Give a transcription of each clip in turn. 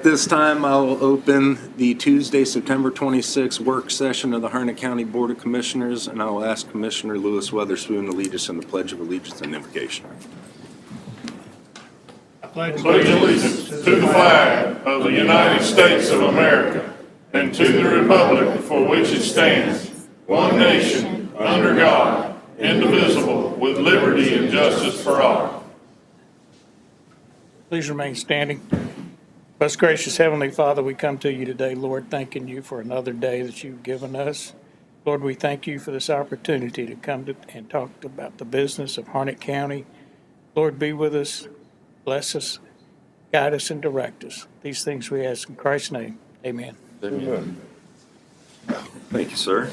This time I'll open the Tuesday, September 26th work session of the Harnett County Board of Commissioners, and I'll ask Commissioner Lewis Weatherspoon to lead us in the Pledge of Allegiance and invocation. I pledge allegiance to the flag of the United States of America and to the republic for which it stands, one nation, under God, indivisible, with liberty and justice for all. Please remain standing. Most gracious Heavenly Father, we come to you today, Lord, thanking you for another day that you've given us. Lord, we thank you for this opportunity to come and talk about the business of Harnett County. Lord, be with us, bless us, guide us, and direct us. These things we ask in Christ's name. Amen. Amen. Thank you, sir.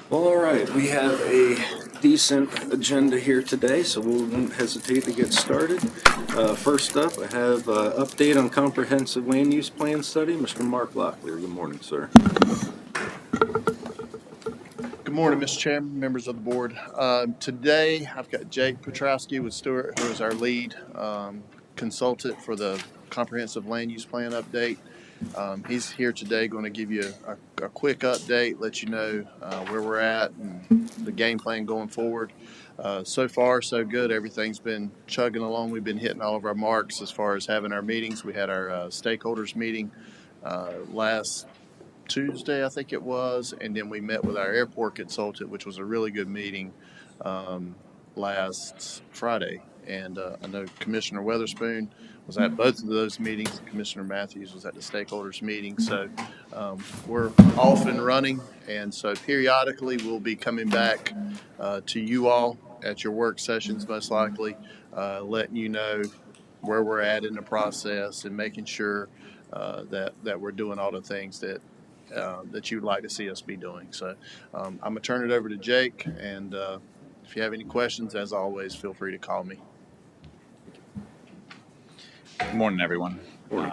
Well, all right, we have a decent agenda here today, so we won't hesitate to get started. First up, I have an update on comprehensive land use plan study. Mr. Mark Locklear, good morning, sir. Good morning, Mr. Chairman, members of the board. Today, I've got Jake Petrowski with Stewart, who is our lead consultant for the comprehensive land use plan update. He's here today going to give you a quick update, let you know where we're at and the game plan going forward. So far, so good. Everything's been chugging along. We've been hitting all of our marks as far as having our meetings. We had our stakeholders meeting last Tuesday, I think it was, and then we met with our airport consultant, which was a really good meeting last Friday. And I know Commissioner Weatherspoon was at both of those meetings. Commissioner Matthews was at the stakeholders meeting. So we're off and running. And so periodically we'll be coming back to you all at your work sessions, most likely, letting you know where we're at in the process and making sure that we're doing all the things that you'd like to see us be doing. So I'm going to turn it over to Jake. And if you have any questions, as always, feel free to call me. Good morning, everyone. Morning.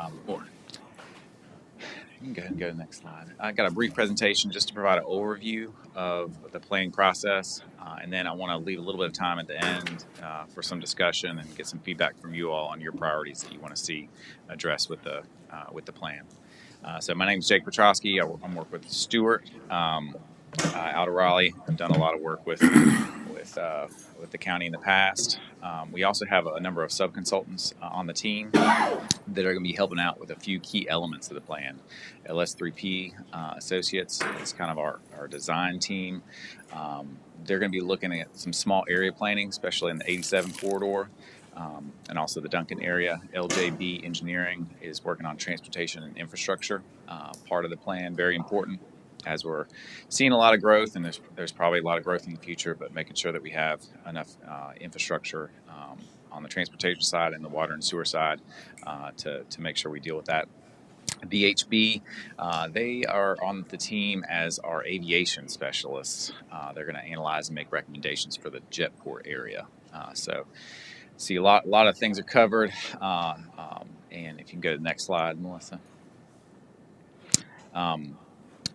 You can go ahead and go to the next slide. I got a brief presentation just to provide an overview of the planning process, and then I want to leave a little bit of time at the end for some discussion and get some feedback from you all on your priorities that you want to see addressed with the plan. So my name is Jake Petrowski. I'm working with Stewart out of Raleigh. I've done a lot of work with the county in the past. We also have a number of sub-consultants on the team that are going to be helping out with a few key elements of the plan. LS3P Associates is kind of our design team. They're going to be looking at some small area planning, especially in the 87 corridor. And also the Duncan area. LJB Engineering is working on transportation and infrastructure, part of the plan, very important as we're seeing a lot of growth, and there's probably a lot of growth in the future, but making sure that we have enough infrastructure on the transportation side and the water and sewer side to make sure we deal with that. BHB, they are on the team as our aviation specialists. They're going to analyze and make recommendations for the Jetport area. So see a lot of things are covered, and if you can go to the next slide, Melissa.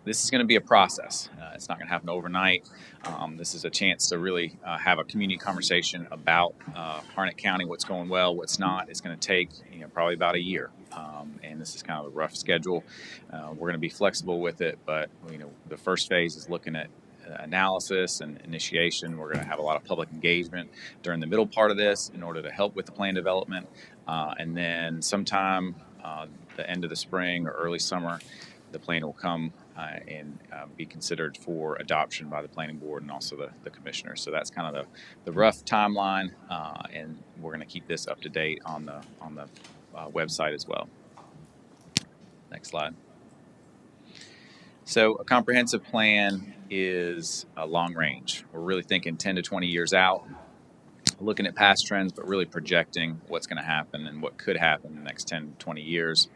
This is going to be a process. It's not going to happen overnight. This is a chance to really have a community conversation about Harnett County, what's going well, what's not. It's going to take probably about a year, and this is kind of a rough schedule. We're going to be flexible with it, but the first phase is looking at analysis and initiation. We're going to have a lot of public engagement during the middle part of this in order to help with the plan development, and then sometime the end of the spring or early summer, the plan will come and be considered for adoption by the planning board and also the commissioners. So that's kind of the rough timeline, and we're going to keep this up to date on the website as well. Next slide. So a comprehensive plan is a long range. We're really thinking 10 to 20 years out, looking at past trends, but really projecting what's going to happen and what could happen in the next 10 to 20 years.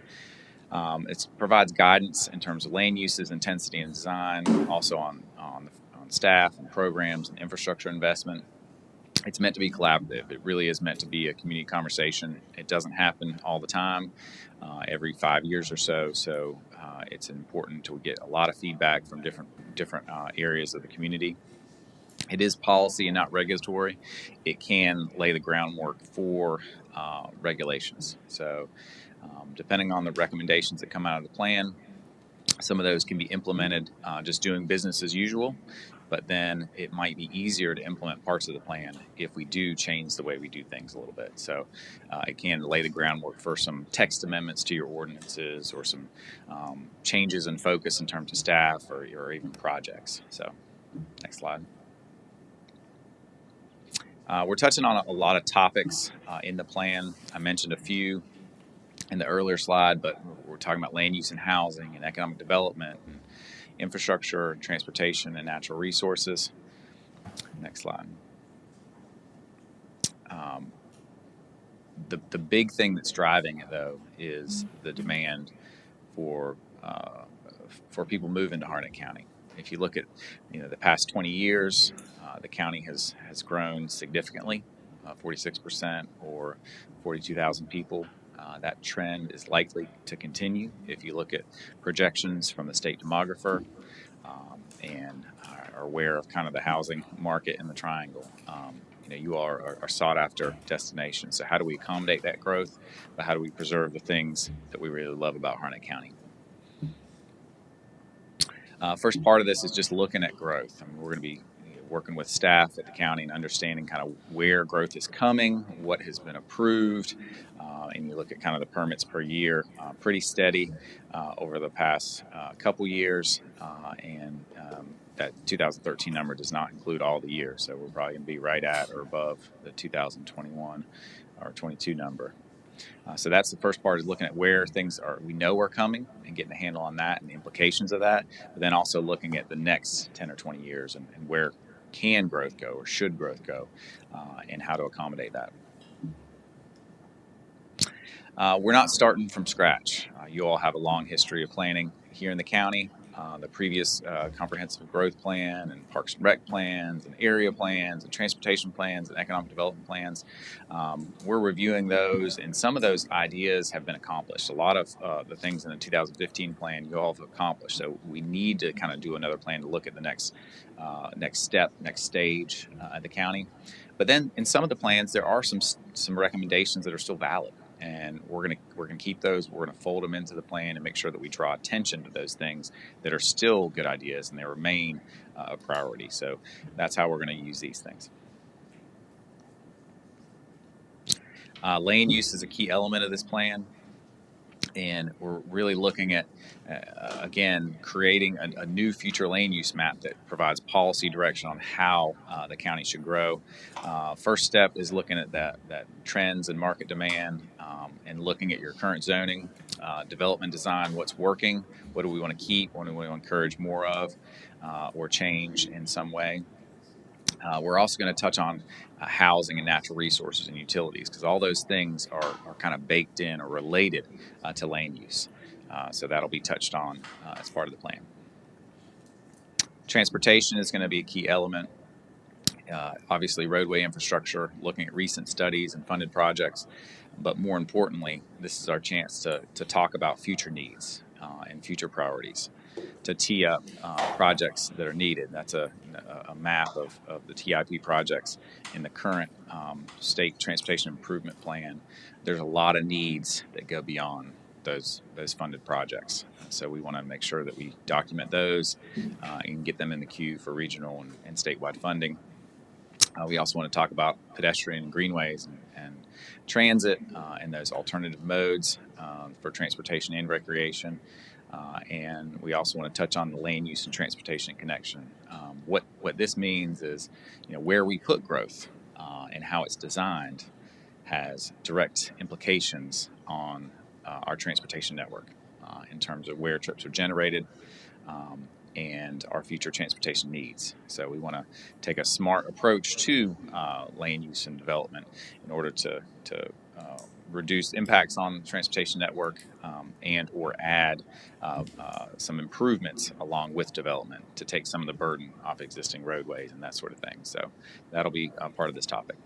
It provides guidance in terms of land uses, intensity, and design, also on staff and programs and infrastructure investment. It's meant to be collaborative. It really is meant to be a community conversation. It doesn't happen all the time, every 5 years or so. So it's important to get a lot of feedback from different areas of the community. It is policy and not regulatory. It can lay the groundwork for regulations. So Depending on the recommendations that come out of the plan, some of those can be implemented just doing business as usual, but then it might be easier to implement parts of the plan if we do change the way we do things a little bit. So it can lay the groundwork for some text amendments to your ordinances or some changes in focus in terms of staff or even projects. So next slide. We're touching on a lot of topics in the plan. I mentioned a few in the earlier slide, but we're talking about land use and housing and economic development and infrastructure, transportation, and natural resources. Next slide. The big thing that's driving it, though, is the demand for people moving to Harnett County. If you look at the past 20 years, the county has grown significantly, 46% or 42,000 people. That trend is likely to continue if you look at projections from the state demographer and are aware of kind of the housing market in the triangle. You all are sought after destinations. So how do we accommodate that growth? But how do we preserve the things that we really love about Harnett County? First part of this is just looking at growth. We're going to be working with staff at the county and understanding kind of where growth is coming, what has been approved, and you look at kind of the permits per year, pretty steady over the past couple years, and that 2013 number does not include all the years, so we're probably going to be right at or above the 2021 or 22 number. So that's the first part, is looking at where things we know are coming and getting a handle on that and the implications of that, but then also looking at the next 10 or 20 years and where can growth go or should growth go, and how to accommodate that. We're not starting from scratch. You all have a long history of planning here in the county. The previous comprehensive growth plan and parks and rec plans and area plans and transportation plans and economic development plans, we're reviewing those, and some of those ideas have been accomplished. A lot of the things in the 2015 plan you all have accomplished, so we need to kind of do another plan to look at the next step, next stage at the county. But then in some of the plans there are some recommendations that are still valid, and we're gonna keep those. We're gonna fold them into the plan and make sure that we draw attention to those things that are still good ideas and they remain a priority. So that's how we're gonna use these things. Land use is a key element of this plan, and we're really looking at again creating a new future land use map that provides policy direction on how the county should grow. First step is looking at that trends and market demand, and looking at your current zoning, development design, what's working, what do we want to keep, what do we want to encourage more of, or change in some way. We're also going to touch on housing and natural resources and utilities, because all those things are kind of baked in or related to land use. So that'll be touched on as part of the plan. Transportation is going to be a key element. Obviously, roadway infrastructure, looking at recent studies and funded projects. But more importantly, this is our chance to talk about future needs and future priorities, to tee up projects that are needed. That's a map of the TIP projects in the current state transportation improvement plan. There's a lot of needs that go beyond those funded projects. So we want to make sure that we document those and get them in the queue for regional and statewide funding. We also want to talk about pedestrian greenways and transit and those alternative modes for transportation and recreation. And we also want to touch on the land use and transportation connection. What this means is, where we put growth and how it's designed has direct implications on our transportation network in terms of where trips are generated and our future transportation needs. So we want to take a smart approach to land use and development in order to reduce impacts on the transportation network and or add some improvements along with development to take some of the burden off existing roadways and that sort of thing. So that'll be part of this topic.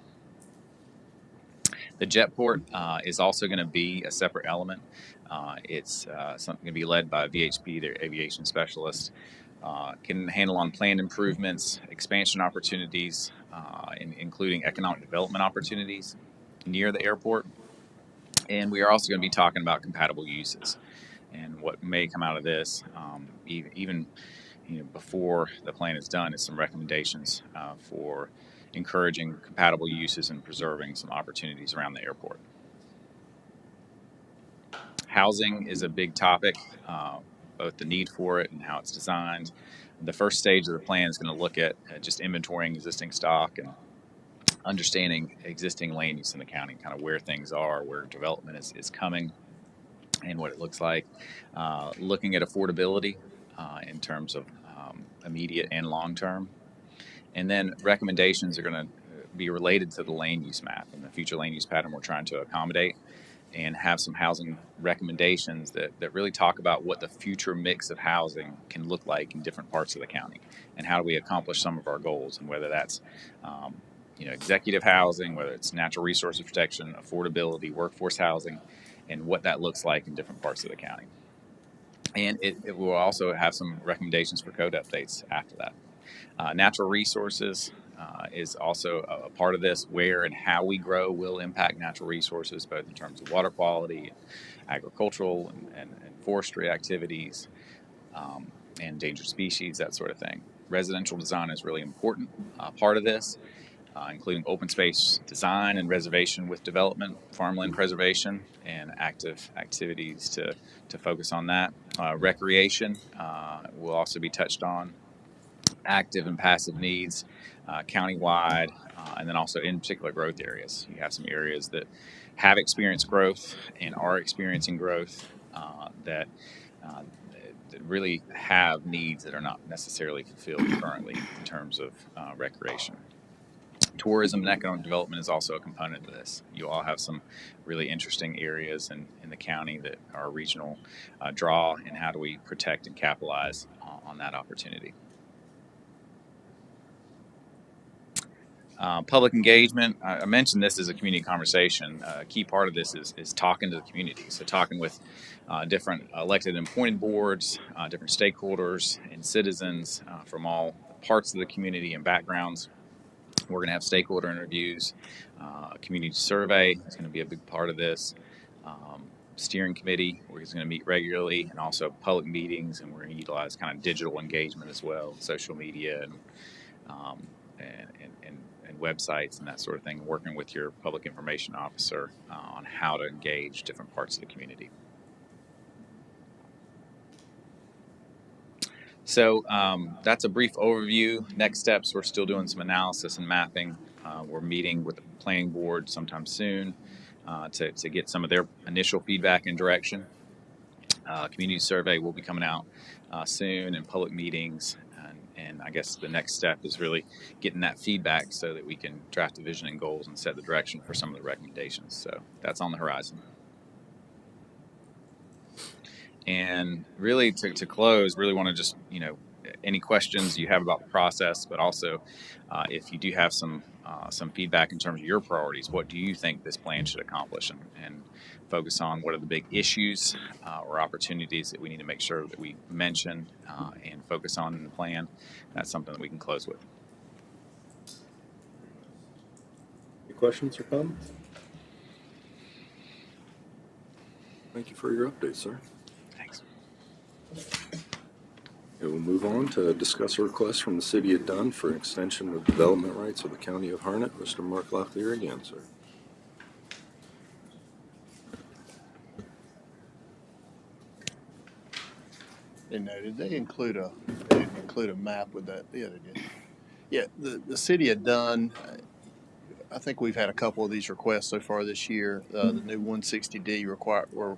The jetport is also going to be a separate element. It's something to be led by VHP, their aviation specialist. Can handle on planned improvements, expansion opportunities, including economic development opportunities near the airport. And we are also going to be talking about compatible uses and what may come out of this, even before the plan is done, is some recommendations for encouraging compatible uses and preserving some opportunities around the airport. Housing is a big topic, both the need for it and how it's designed. The first stage of the plan is going to look at just inventorying existing stock and understanding existing land use in the county, kind of where things are, where development is coming, and what it looks like. Looking at affordability in terms of immediate and long term. And then recommendations are going to be related to the land use map and the future land use pattern we're trying to accommodate, and have some housing recommendations that really talk about what the future mix of housing can look like in different parts of the county, and how do we accomplish some of our goals, and whether that's executive housing, whether it's natural resources protection, affordability, workforce housing, and what that looks like in different parts of the county. And it will also have some recommendations for code updates after that. Natural resources is also a part of this. Where and how we grow will impact natural resources, both in terms of water quality, agricultural and forestry activities, and endangered species, that sort of thing. Residential design is really important part of this, including open space design and reservation with development, farmland preservation, and active activities to focus on that. Recreation will also be touched on. Active and passive needs countywide, and then also in particular growth areas. You have some areas that have experienced growth and are experiencing growth that really have needs that are not necessarily fulfilled currently in terms of recreation. Tourism and economic development is also a component of this. You all have some really interesting areas in the county that are a regional draw, and how do we protect and capitalize on that opportunity. Public engagement, I mentioned this as a community conversation. A key part of this is talking to the community. So talking with different elected and appointed boards, different stakeholders and citizens from all parts of the community and backgrounds. We're going to have stakeholder interviews. A community survey is going to be a big part of this. Steering committee, we're going to meet regularly, and also public meetings, and we're going to utilize kind of digital engagement as well, social media and websites and that sort of thing, working with your public information officer on how to engage different parts of the community. So that's a brief overview. Next steps, we're still doing some analysis and mapping. We're meeting with the planning board sometime soon to get some of their initial feedback and direction. Community survey will be coming out soon, and public meetings. And I guess the next step is really getting that feedback so that we can draft the vision and goals and set the direction for some of the recommendations. So that's on the horizon. And really to close, really want to just, any questions you have about the process, but also if you do have some feedback in terms of your priorities, what do you think this plan should accomplish, and focus on what are the big issues or opportunities that we need to make sure that we mention and focus on in the plan. That's something that we can close with. Any questions or comments? Thank you for your update, sir. Thanks. Okay, we'll move on to discuss a request from the City of Dunn for an extension of development rights of the County of Harnett. Mr. Mark Locklear again, sir. And did they include a map with that? Yeah, they did. Yeah, the City of Dunn, I think we've had a couple of these requests so far this year. The new 160D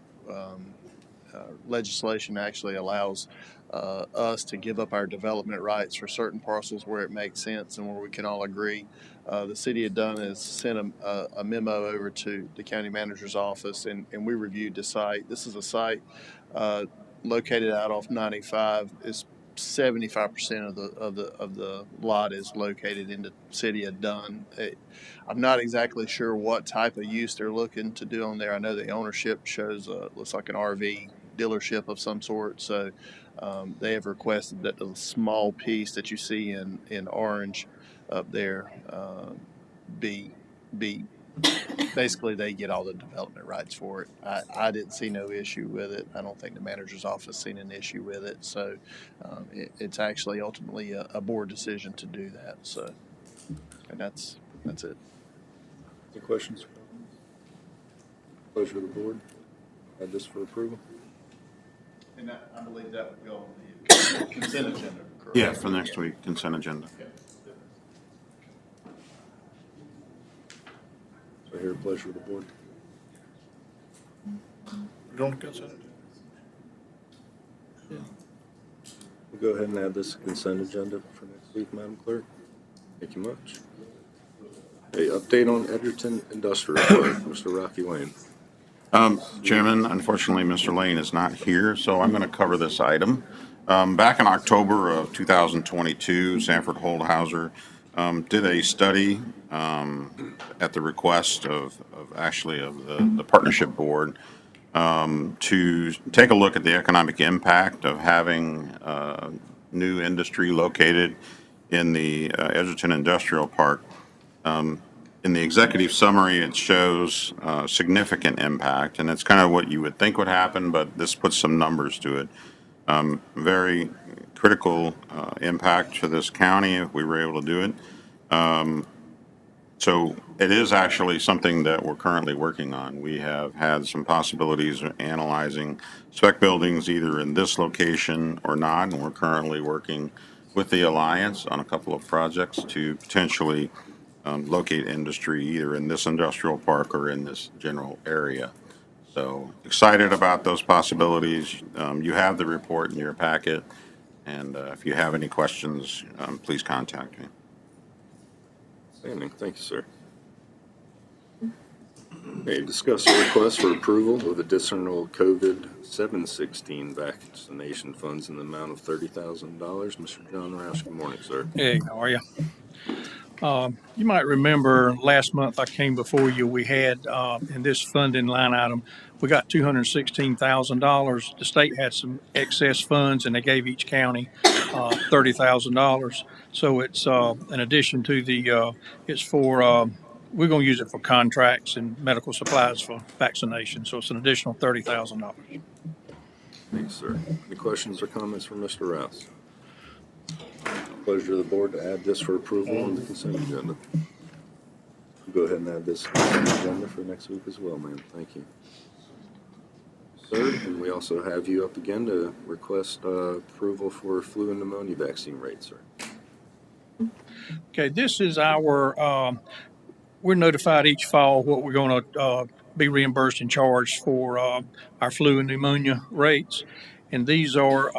legislation actually allows us to give up our development rights for certain parcels where it makes sense and where we can all agree. The City of Dunn has sent a memo over to the county manager's office, and we reviewed the site. This is a site located out off 95. Is 75% of the lot is located in the City of Dunn. I'm not exactly sure what type of use they're looking to do on there. I know the ownership shows looks like an RV dealership of some sort. So they have requested that the small piece that you see in orange up there be basically they get all the development rights for it. I didn't see no issue with it. I don't think the manager's office seen an issue with it. So it's actually ultimately a board decision to do that. So, and that's it. Any questions? Pleasure of the board. Add this for approval. And I believe that would go on the consent agenda, correct? Yeah, for next week, consent agenda. So here, pleasure of the board. Going to consent? We'll go ahead and add this consent agenda for next week, Madam Clerk. Thank you much. A update on Edgerton Industrial Park, Mr. Rocky Lane. Chairman, unfortunately, Mr. Lane is not here, so I'm going to cover this item. Back in October of 2022, Sanford Holdhauser did a study at the request of the partnership board to take a look at the economic impact of having new industry located in the Edgerton Industrial Park. In the executive summary, it shows significant impact, and it's kind of what you would think would happen, but this puts some numbers to it. Very critical impact to this county if we were able to do it. So it is actually something that we're currently working on. We have had some possibilities of analyzing spec buildings either in this location or not, and we're currently working with the Alliance on a couple of projects to potentially locate industry either in this industrial park or in this general area. So excited about those possibilities. You have the report in your packet, and if you have any questions, please contact me. Outstanding. Thank you, sir. Okay, discuss a request for approval of additional COVID-716 vaccination funds in the amount of $30,000. Mr. John Rouse, good morning, sir. Hey, how are you? You might remember last month I came before you, we had in this funding line item, we got $216,000. The state had some excess funds and they gave each county $30,000. So it's in addition to the, it's for, we're going to use it for contracts and medical supplies for vaccination. So it's an additional $30,000. Thanks, sir. Any questions or comments from Mr. Rouse? Pleasure of the board to add this for approval on the consent agenda. Go ahead and add this consent agenda for next week as well, ma'am. Thank you. Sir, and we also have you up again to request approval for flu and pneumonia vaccine rates, sir. Okay, this is our, we're notified each fall what we're going to be reimbursed and charged for our flu and pneumonia rates. And these are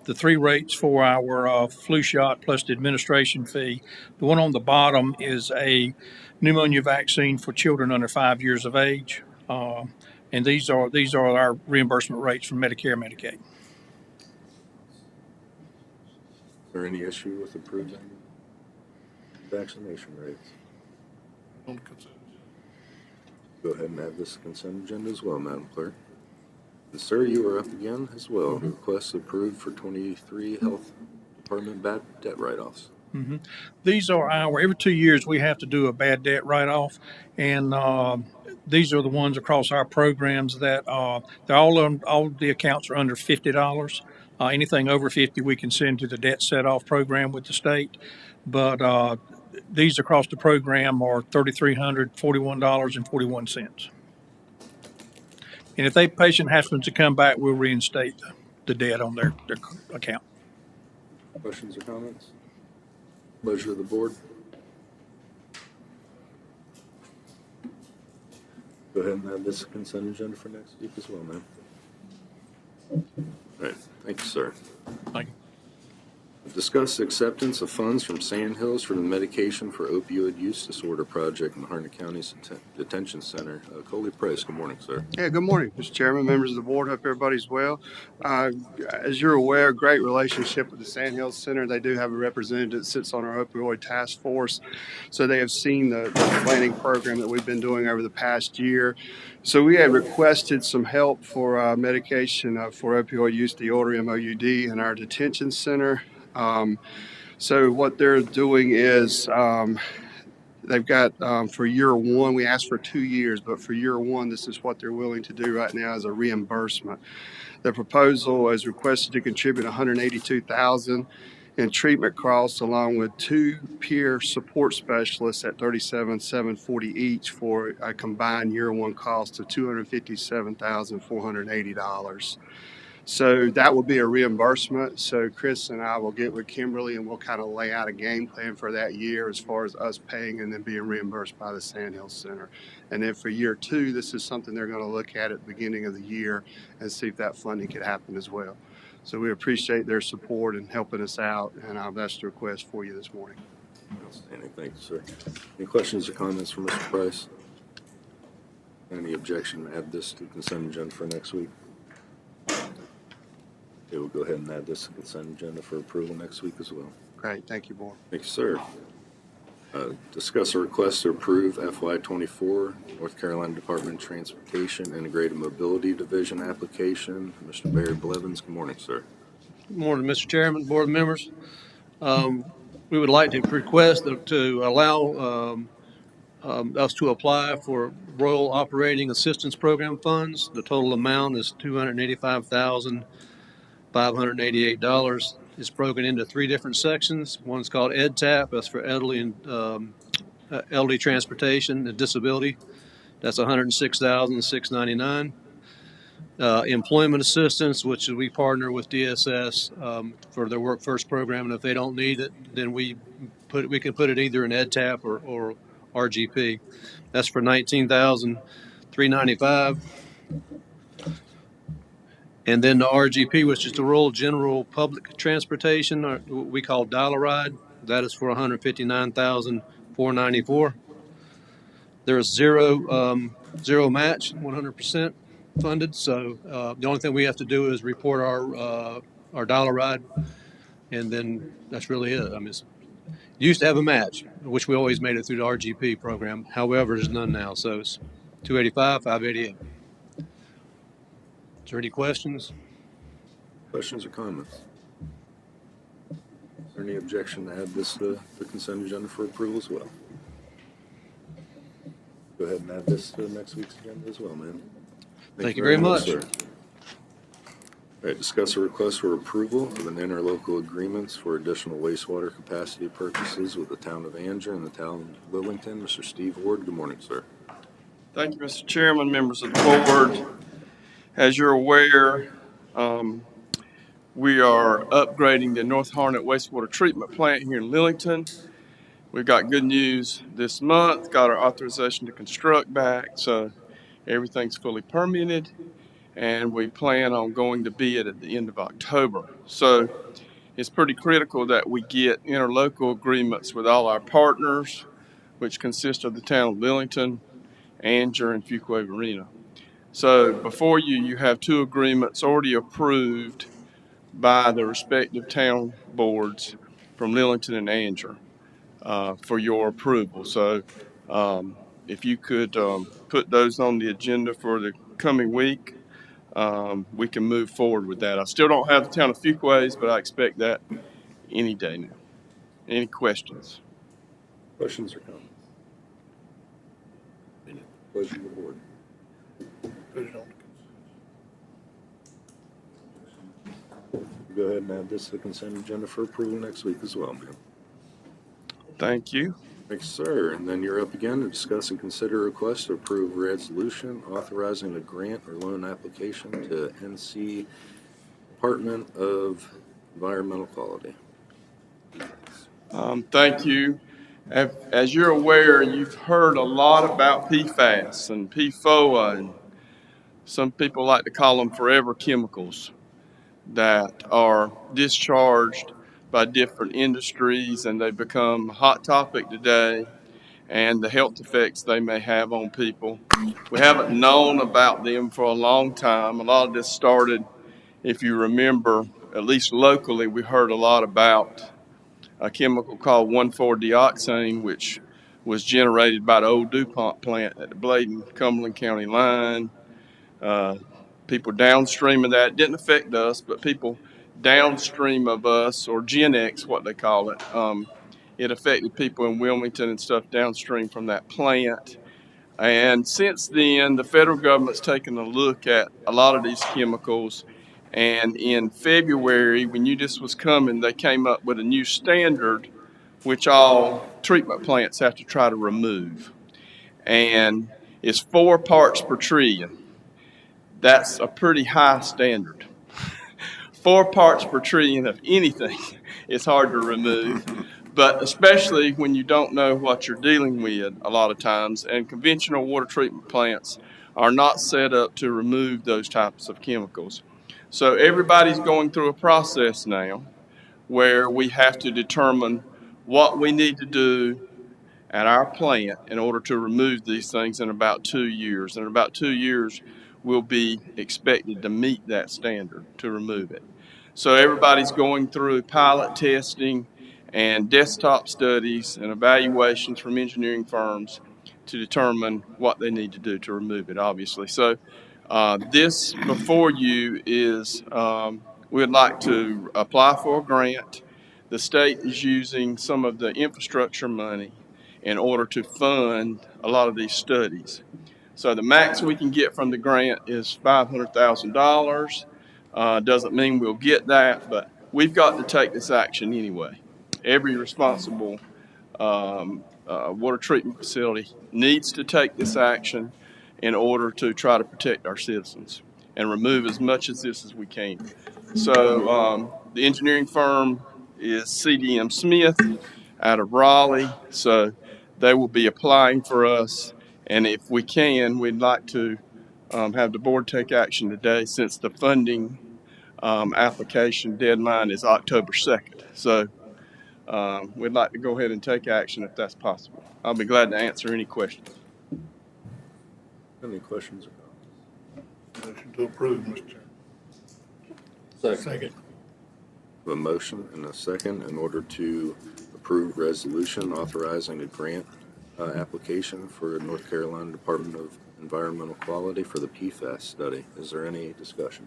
the three rates for our flu shot plus the administration fee. The one on the bottom is a pneumonia vaccine for children under 5 years of age. And these are our reimbursement rates from Medicare and Medicaid. Is there any issue with approving vaccination rates? On consent. Go ahead and add this consent agenda as well, Madam Clerk. And sir, you are up again as well. Requests approved for 23 Health Department bad debt write-offs. Mm-hmm. These are every 2 years we have to do a bad debt write-off. And these are the ones across our programs that they're all the accounts are under $50. Anything over 50 we can send to the debt set-off program with the state. But these across the program are $3,341.41. And if the patient happens to come back, we'll reinstate the debt on their account. Questions or comments? Pleasure of the board. Go ahead and add this consent agenda for next week as well, ma'am. All right, thank you, sir. Thank you. Discuss acceptance of funds from Sandhills for the Medication for Opioid Use Disorder Project in Harnett County's Detention Center. Coley Price, good morning, sir. Yeah, good morning, Mr. Chairman, members of the board. Hope everybody's well. As you're aware, great relationship with the Sandhills Center. They do have a representative that sits on our opioid task force. So they have seen the planning program that we've been doing over the past year. So we had requested some help for medication for opioid use disorder, MOUD, in our detention center. So what they're doing is they've got for year one, we asked for 2 years, but for year one, this is what they're willing to do right now as a reimbursement. The proposal is requested to contribute $182,000 in treatment costs, along with 2 peer support specialists at $37,740 each, for a combined year one cost of $257,480. So that will be a reimbursement. So Chris and I will get with Kimberly and we'll kind of lay out a game plan for that year as far as us paying and then being reimbursed by the Sandhill Center. And then for year two, this is something they're going to look at the beginning of the year and see if that funding could happen as well. So we appreciate their support and helping us out, and that's the request for you this morning. Outstanding. Thank you, sir. Any questions or comments from Mr. Price? Any objection to add this to the consent agenda for next week? Okay, we'll go ahead and add this to the consent agenda for approval next week as well. Great. Thank you, Board. Thank you, sir. Discuss a request to approve FY24 North Carolina Department of Transportation Integrated Mobility Division application. Mr. Barry Blevins, good morning, sir. Good morning, Mr. Chairman, board members. We would like to request to allow us to apply for Rural Operating Assistance Program funds. The total amount is $285,588. It's broken into 3 different sections. One's called EdTap, that's for elderly and elderly transportation and disability. That's $106,699. Employment assistance, which is we partner with DSS for their Work First program, and if they don't need it, then we can put it either in EdTap or RGP. That's for $19,395. And then the RGP, which is the Rural General Public Transportation, or what we call Dial-A-Ride, that is for $159,494. There is zero match, 100% funded. So the only thing we have to do is report our Dial-A-Ride, and then that's really it. I mean, it used to have a match, which we always made it through the RGP program. However, there's none now. So it's $285,000, $588. Is there any questions? Questions or comments? Is there any objection to add this to the consent agenda for approval as well? Go ahead and add this to next week's agenda as well, man. Thank you very much. Sir. All right, discuss a request for approval of an interlocal agreements for additional wastewater capacity purchases with the town of Anger and the town of Lillington. Mr. Steve Ward, good morning, sir. Thank you, Mr. Chairman, members of the board. As you're aware, we are upgrading the North Harnett wastewater treatment plant here in Lillington. We've got good news this month, got our authorization to construct back, so everything's fully permitted, and we plan on going to bid at the end of October. So it's pretty critical that we get interlocal agreements with all our partners, which consist of the town of Lillington, Anger, and Fuquay-Varina. So before you have 2 agreements already approved by the respective town boards from Lillington and Anger for your approval. So if you could put those on the agenda for the coming week, we can move forward with that. I still don't have the town of Fuquays, but I expect that any day now. Any questions? Questions or comments? Any pleasure of the board. Go ahead and add this to the consent agenda for approval next week as well, ma'am. Thank you. Thanks, sir. And then you're up again to discuss and consider a request to approve resolution authorizing a grant or loan application to NC Department of Environmental Quality. Thank you. As you're aware, you've heard a lot about PFAS and PFOA, and some people like to call them forever chemicals that are discharged by different industries, and they become a hot topic today, and the health effects they may have on people. We haven't known about them for a long time. A lot of this started, if you remember, at least locally, we heard a lot about a chemical called 1,4-dioxane, which was generated by the old DuPont plant at the Bladen-Cumberland County line. People downstream of that didn't affect us, but people downstream of us, or Gen X, what they call it, it affected people in Wilmington and stuff downstream from that plant. And since then, the federal government's taken a look at a lot of these chemicals. And in February, when this was coming, they came up with a new standard which all treatment plants have to try to remove. And it's 4 parts per trillion. That's a pretty high standard. 4 parts per trillion of anything is hard to remove, but especially when you don't know what you're dealing with a lot of times, and conventional water treatment plants are not set up to remove those types of chemicals. So everybody's going through a process now where we have to determine what we need to do at our plant in order to remove these things in about 2 years. And in about 2 years, we'll be expected to meet that standard to remove it. So everybody's going through pilot testing and desktop studies and evaluations from engineering firms to determine what they need to do to remove it, obviously. So this before you is, we'd like to apply for a grant. The state is using some of the infrastructure money in order to fund a lot of these studies. So the max we can get from the grant is $500,000. Doesn't mean we'll get that, but we've got to take this action anyway. Every responsible water treatment facility needs to take this action in order to try to protect our citizens and remove as much of this as we can. So the engineering firm is CDM Smith out of Raleigh. So they will be applying for us. And if we can, we'd like to have the board take action today, since the funding application deadline is October 2nd. So we'd like to go ahead and take action if that's possible. I'll be glad to answer any questions. Any questions or comments? Motion to approve, Mr. Chairman. Second. A motion and a second in order to approve resolution authorizing a grant application for North Carolina Department of Environmental Quality for the PFAS study. Is there any discussion?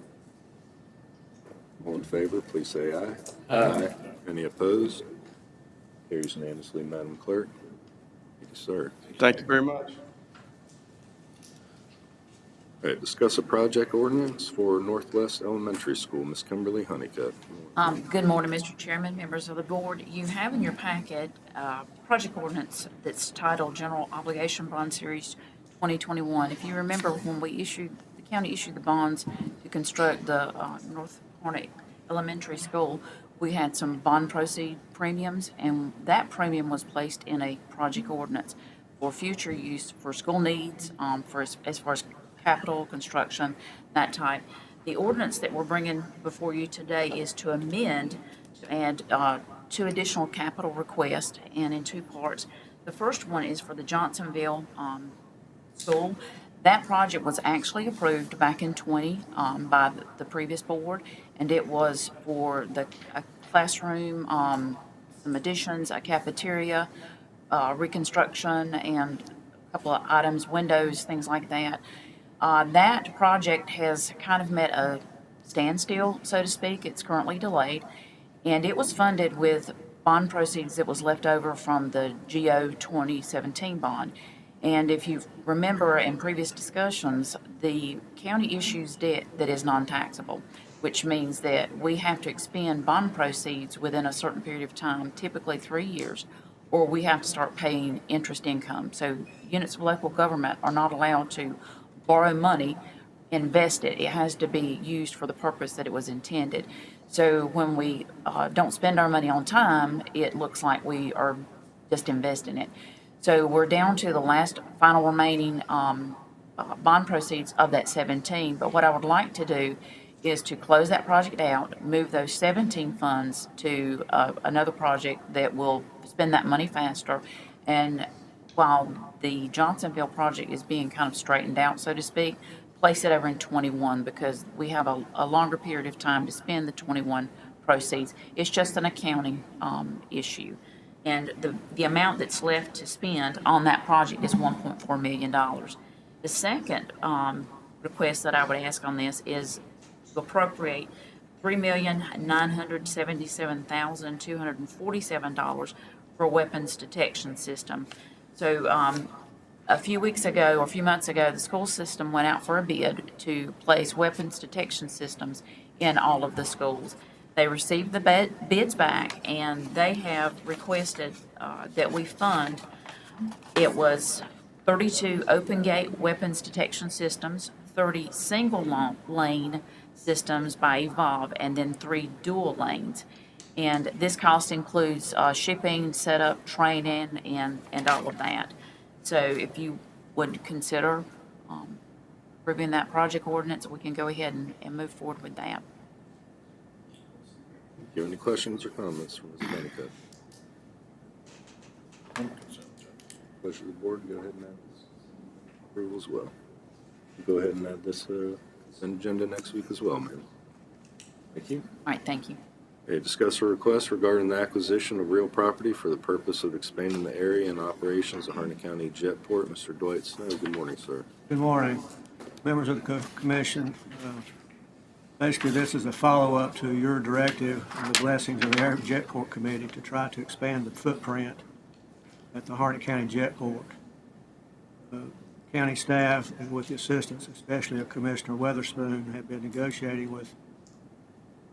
All in favor, please say aye. Aye. Any opposed? Carries unanimously, Madam Clerk. Thank you, sir. Thank you very much. All right, discuss a project ordinance for Northwest Elementary School. Ms. Kimberly Honeycutt. Good morning, Mr. Chairman, members of the board. You have in your packet project ordinance that's titled General Obligation Bond Series 2021. If you remember, when the county issued the bonds to construct the North Harnett Elementary School, we had some bond proceed premiums, and that premium was placed in a project ordinance for future use for school needs, as far as capital, construction, that type. The ordinance that we're bringing before you today is to amend and 2 additional capital requests, and in 2 parts. The first one is for the Johnsonville school. That project was actually approved back in 20 by the previous board, and it was for the classroom, some additions, a cafeteria, reconstruction, and a couple of items, windows, things like that. That project has kind of met a standstill, so to speak. It's currently delayed, and it was funded with bond proceeds that was left over from the GO 2017 bond. And if you remember in previous discussions, the county issues debt that is non-taxable, which means that we have to expend bond proceeds within a certain period of time, typically 3 years, or we have to start paying interest income. So units of local government are not allowed to borrow money, invest it. It has to be used for the purpose that it was intended. So when we don't spend our money on time, it looks like we are just investing it. So we're down to the last final remaining bond proceeds of that 17. But what I would like to do is to close that project out, move those 17 funds to another project that will spend that money faster. And while the Johnsonville project is being kind of straightened out, so to speak, place it over in 21, because we have a longer period of time to spend the 21 proceeds. It's just an accounting issue. And the amount that's left to spend on that project is $1.4 million. The second request that I would ask on this is to appropriate $3,977,247 for weapons detection system. So a few weeks ago or a few months ago, the school system went out for a bid to place weapons detection systems in all of the schools. They received the bids back, and they have requested that we fund. It was 32 open gate weapons detection systems, 30 single lane systems by Evolve, and then 3 dual lanes. And this cost includes shipping, setup, training, and all of that. So if you would consider approving that project ordinance, we can go ahead and move forward with that. Do you have any questions or comments from Ms. Manica? Pleasure of the board, go ahead and add this approval as well. Go ahead and add this consent agenda next week as well, ma'am. Thank you. All right, thank you. Okay, discuss a request regarding the acquisition of real property for the purpose of expanding the area and operations of Harnett County Jetport. Mr. Dwight Snow, good morning, sir. Good morning, members of the commission. Basically, this is a follow-up to your directive and the blessings of the Jetport Committee to try to expand the footprint at the Harnett County Jetport. County staff, and with the assistance especially of Commissioner Weatherspoon, have been negotiating with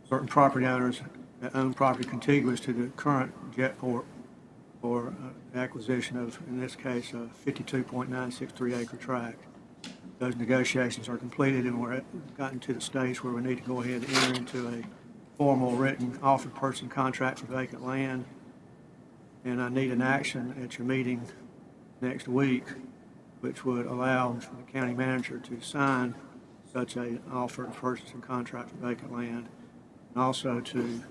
certain property owners that own property contiguous to the current Jetport for acquisition of, in this case, a 52.963 acre tract. Those negotiations are completed, and we're gotten to the stage where we need to go ahead and enter into a formal written offered purchase contract for vacant land. And I need an action at your meeting next week, which would allow the county manager to sign such an offered purchase contract for vacant land, and also to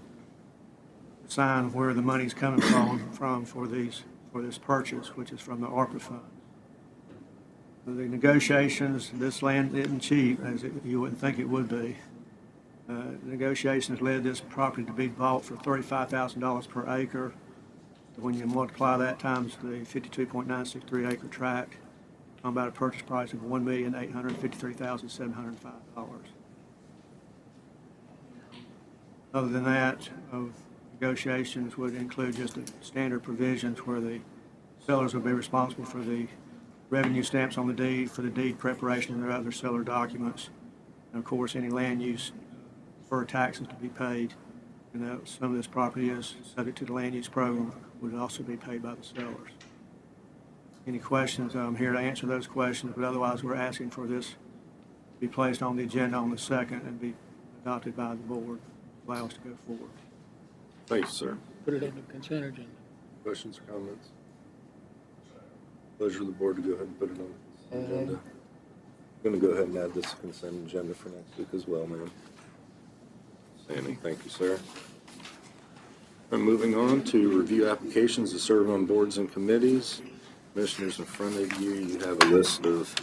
sign where the money's coming from for this purchase, which is from the ARPA funds. The negotiations, this land isn't cheap, as you wouldn't think it would be. Negotiations led this property to be bought for $35,000 per acre. When you multiply that times the 52.963 acre tract, talking about a purchase price of $1,853,705. Other than that, negotiations would include just the standard provisions where the sellers would be responsible for the revenue stamps on the deed, for the deed preparation and their other seller documents. And of course, any land use for taxes to be paid. And some of this property is subject to the land use program, would also be paid by the sellers. Any questions? I'm here to answer those questions, but otherwise we're asking for this to be placed on the agenda on the 2nd and be adopted by the board, allow us to go forward. Thank you, sir. Put it on the consent agenda. Questions or comments? Pleasure of the board to go ahead and put it on the consent agenda. I'm going to go ahead and add this consent agenda for next week as well, ma'am. Sandy, thank you, sir. And moving on to review applications to serve on boards and committees. Commissioners, in front of you, you have a list of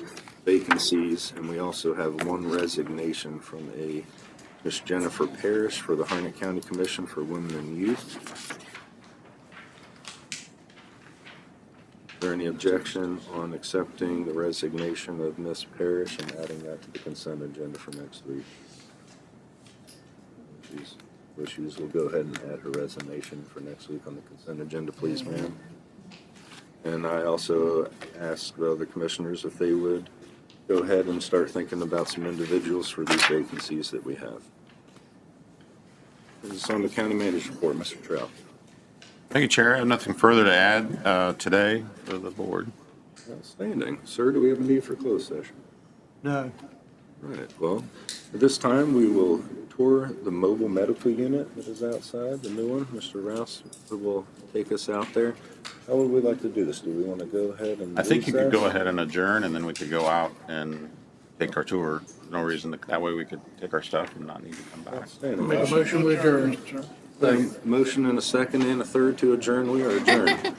vacancies, and we also have one resignation from Miss Jennifer Parrish for the Harnett County Commission for Women and Youth. Is there any objection on accepting the resignation of Miss Parrish and adding that to the consent agenda for next week? Wishes, we'll go ahead and add her resignation for next week on the consent agenda, please, ma'am. And I also ask the other commissioners if they would go ahead and start thinking about some individuals for these vacancies that we have. This is on the county manager's report, Mr. Trout. Thank you, Chair. I have nothing further to add today for the board. Outstanding. Sir, do we have a need for closed session? No. Right, well, at this time, we will tour the mobile medical unit that is outside, the new one. Mr. Rouse will take us out there. How would we like to do this? Do we want to go ahead and I think you could recess? go ahead and adjourn, and then we could go out and take our tour. No reason that way we could take our stuff and not need to come back. Outstanding. Make a motion with adjourn. Motion and a second and a third to adjourn. We are adjourned.